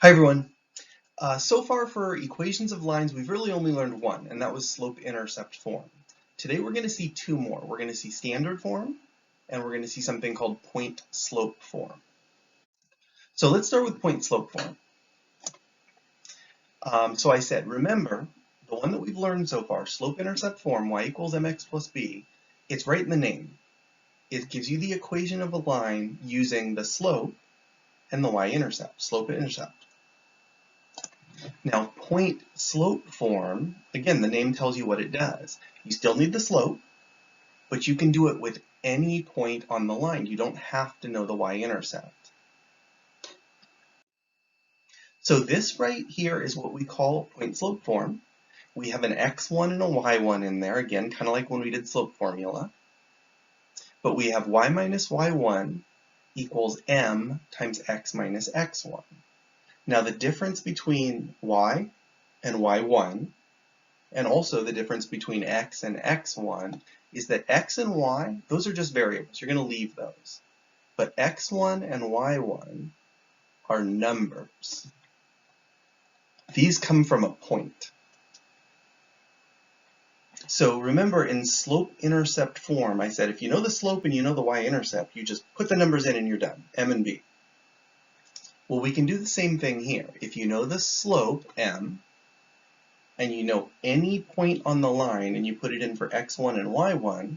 Hi everyone. So far for equations of lines, we've really only learned one, and that was slope-intercept form. Today we're going to see two more. We're going to see standard form, and we're going to see something called point-slope form. So let's start with point-slope form. So I said, remember, the one that we've learned so far, slope-intercept form, y equals mx plus b, it's right in the name. It gives you the equation of a line using the slope and the y-intercept, slope-intercept. Now, point-slope form, again, the name tells you what it does. You still need the slope, but you can do it with any point on the line. You don't have to know the y-intercept. So this right here is what we call point-slope form. We have an x1 and a y1 in there, again, kind of like when we did slope formula. But we have y minus y1 equals m times x minus x1. Now the difference between y and y1, and also the difference between x and x1, is that x and y, those are just variables. You're going to leave those. But x1 and y1 are numbers. These come from a point. So remember, in slope-intercept form, I said if you know the slope and you know the y-intercept, you just put the numbers in and you're done, m and b. Well, we can do the same thing here. If you know the slope, m, and you know any point on the line and you put it in for x1 and y1,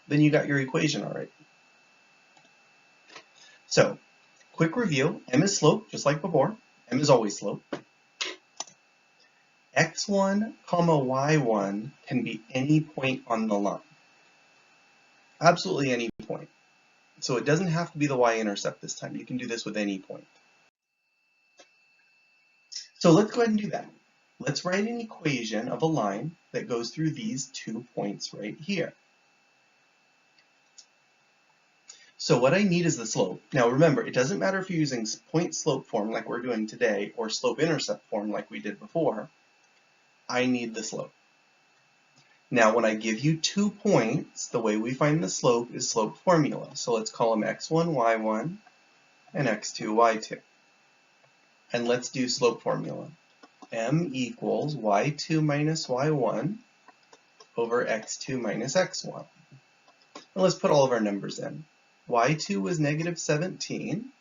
then you got your equation already. So, quick review, m is slope, just like before. M is always slope. x1, y1 can be any point on the line. Absolutely any point. So it doesn't have to be the y-intercept this time. You can do this with any point. So let's go ahead and do that. Let's write an equation of a line that goes through these 2 points right here. So what I need is the slope. Now remember, it doesn't matter if you're using point-slope form like we're doing today or slope-intercept form like we did before. I need the slope. Now when I give you 2 points, the way we find the slope is slope formula. So let's call them x1, y1, and x2, y2. And let's do slope formula. M equals y2 minus y1 over x2 minus x1. And let's put all of our numbers in. y2 was negative 17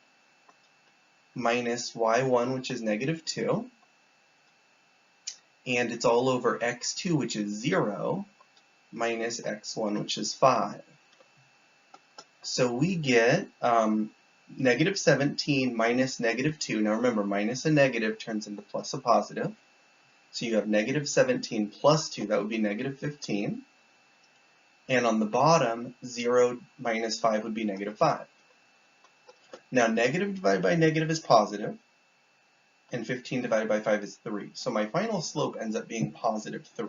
minus y1, which is negative 2. And it's all over x2, which is 0, minus x1, which is 5. So we get negative 17 minus negative 2. Now remember, minus a negative turns into plus a positive. So you have negative 17 plus 2, that would be negative 15. And on the bottom, 0 minus 5 would be negative 5. Now negative divided by negative is positive, and 15 divided by 5 is 3. So my final slope ends up being positive 3.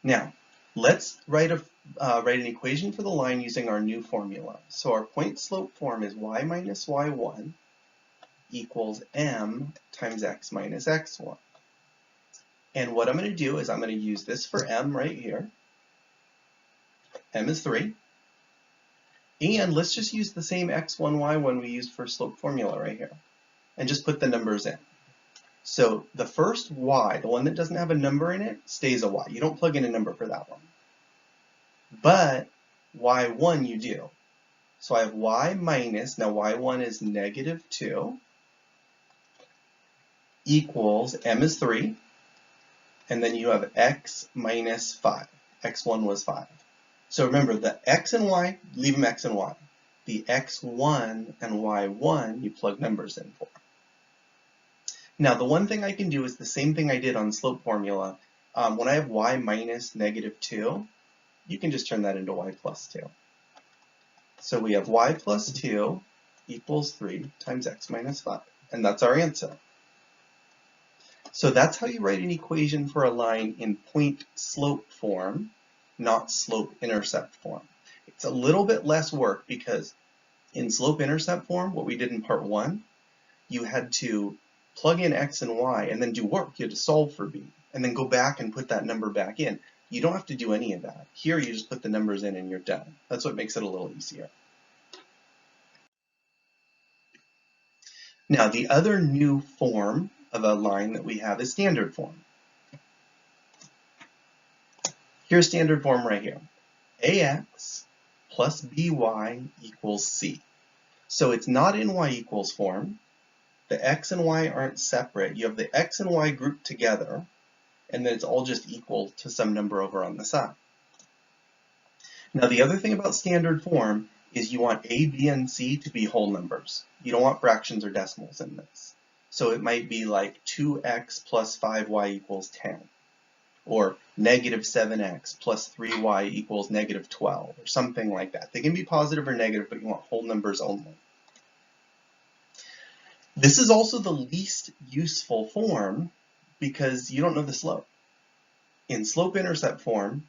Now, let's write an equation for the line using our new formula. So our point-slope form is y minus y1 equals m times x minus x1. And what I'm going to do is I'm going to use this for m right here. M is 3. And let's just use the same x1, y1 we used for slope formula right here. And just put the numbers in. So the first y, the one that doesn't have a number in it, stays a y. You don't plug in a number for that one. But y1 you do. So I have y minus, now y1 is negative 2, equals, m is 3, and then you have x minus 5. x1 was 5. So remember, the x and y, leave them x and y. The x1 and y1, you plug numbers in for. Now, the one thing I can do is the same thing I did on slope formula. When I have y minus negative 2, you can just turn that into y plus 2. So we have y plus 2 equals 3 times x minus 5. And that's our answer. So that's how you write an equation for a line in point-slope form, not slope-intercept form. It's a little bit less work because in slope-intercept form, what we did in part 1, you had to plug in x and y and then do work. You had to solve for b and then go back and put that number back in. You don't have to do any of that. Here you just put the numbers in and you're done. That's what makes it a little easier. Now, the other new form of a line that we have is standard form. Here's standard form right here. AX plus BY equals C. So it's not in Y equals form. The X and Y aren't separate. You have the X and Y grouped together, and then it's all just equal to some number over on the side. Now, the other thing about standard form is you want A, B, and C to be whole numbers. You don't want fractions or decimals in this. So it might be like 2x plus 5y equals 10, or negative 7x plus 3y equals negative 12, or something like that. They can be positive or negative, but you want whole numbers only. This is also the least useful form because you don't know the slope. In slope-intercept form,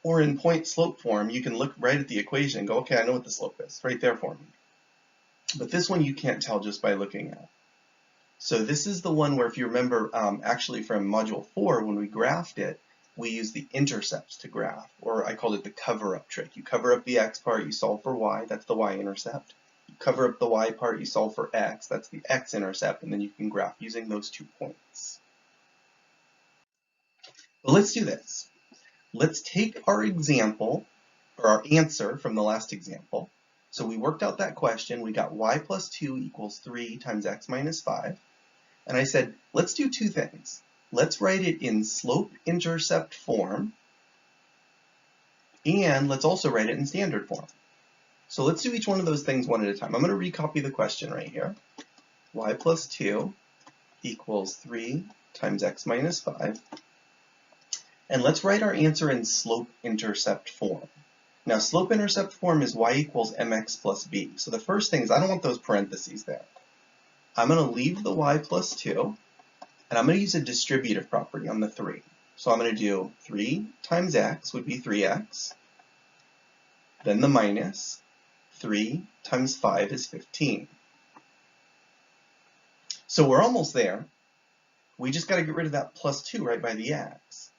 or in point-slope form, you can look right at the equation and go, okay, I know what the slope is, right there for me. But this one you can't tell just by looking at. So this is the one where, if you remember, actually from Module 4, when we graphed it, we used the intercepts to graph, or I called it the cover-up trick. You cover up the x part, you solve for y, that's the y-intercept. You cover up the y part, you solve for x, that's the x-intercept, and then you can graph using those 2 points. But let's do this. Let's take our example, or our answer from the last example. So we worked out that question. We got y plus 2 equals 3 times x minus 5. And I said, let's do 2 things. Let's write it in slope-intercept form, and let's also write it in standard form. So let's do each one of those things one at a time. I'm going to recopy the question right here. Y plus 2 equals 3 times x minus 5. And let's write our answer in slope-intercept form. Now, slope-intercept form is y equals mx plus b. So the first thing is I don't want those parentheses there. I'm going to leave the y plus 2, and I'm going to use a distributive property on the 3. So I'm going to do 3 times x would be 3x, then the minus 3 times 5 is 15. So we're almost there. We just got to get rid of that plus 2 right by the x.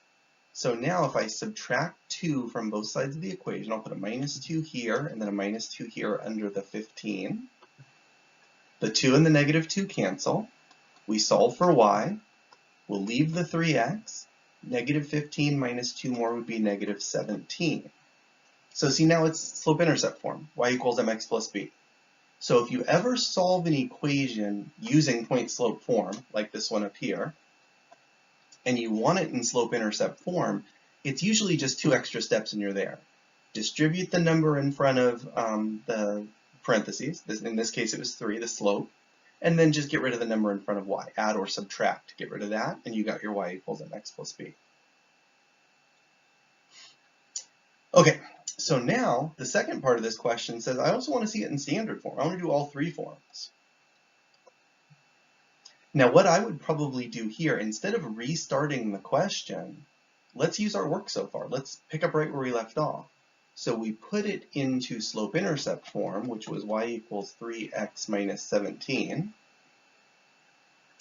So now if I subtract 2 from both sides of the equation, I'll put a minus 2 here and then a minus 2 here under the 15. The 2 and the negative 2 cancel. We solve for y. We'll leave the 3x. Negative 15 minus 2 more would be negative 17. So see, now it's slope-intercept form, y equals mx plus b. So if you ever solve an equation using point-slope form, like this one up here, and you want it in slope-intercept form, it's usually just 2 extra steps and you're there. Distribute the number in front of the parentheses. In this case, it was 3, the slope. And then just get rid of the number in front of y. Add or subtract. Get rid of that, and you got your y equals mx plus b. Okay, so now the second part of this question says, I also want to see it in standard form. I want to do all 3 forms. Now, what I would probably do here, instead of restarting the question, let's use our work so far. Let's pick up right where we left off. So we put it into slope-intercept form, which was y equals 3x minus 17.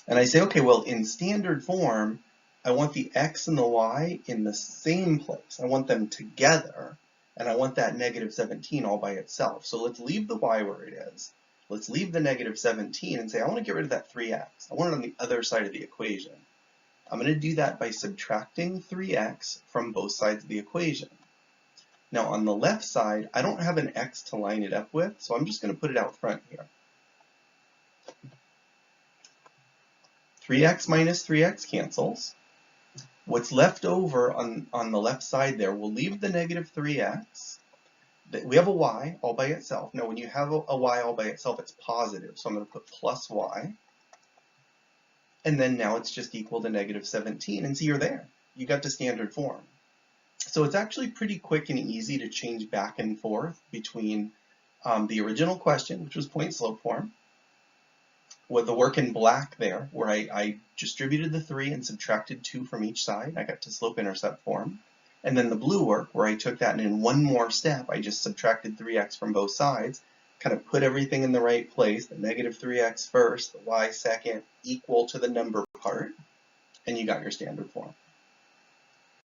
And I say, okay, well, in standard form, I want the x and the y in the same place. I want them together, and I want that negative 17 all by itself. So let's leave the y where it is. Let's leave the negative 17 and say, I want to get rid of that 3x. I want it on the other side of the equation. I'm going to do that by subtracting 3x from both sides of the equation. Now on the left side, I don't have an x to line it up with, so I'm just going to put it out front here. 3x minus 3x cancels. What's left over on the left side there, we'll leave the negative 3x. We have a y all by itself. Now when you have a y all by itself, it's positive, so I'm going to put plus y. And then now it's just equal to negative 17, and see, you're there. You got to standard form. So it's actually pretty quick and easy to change back and forth between the original question, which was point-slope form, with the work in black there, where I distributed the 3 and subtracted 2 from each side. I got to slope-intercept form. And then the blue work, where I took that and in one more step, I just subtracted 3x from both sides, kind of put everything in the right place, the negative 3x first, the y second, equal to the number part, and you got your standard form.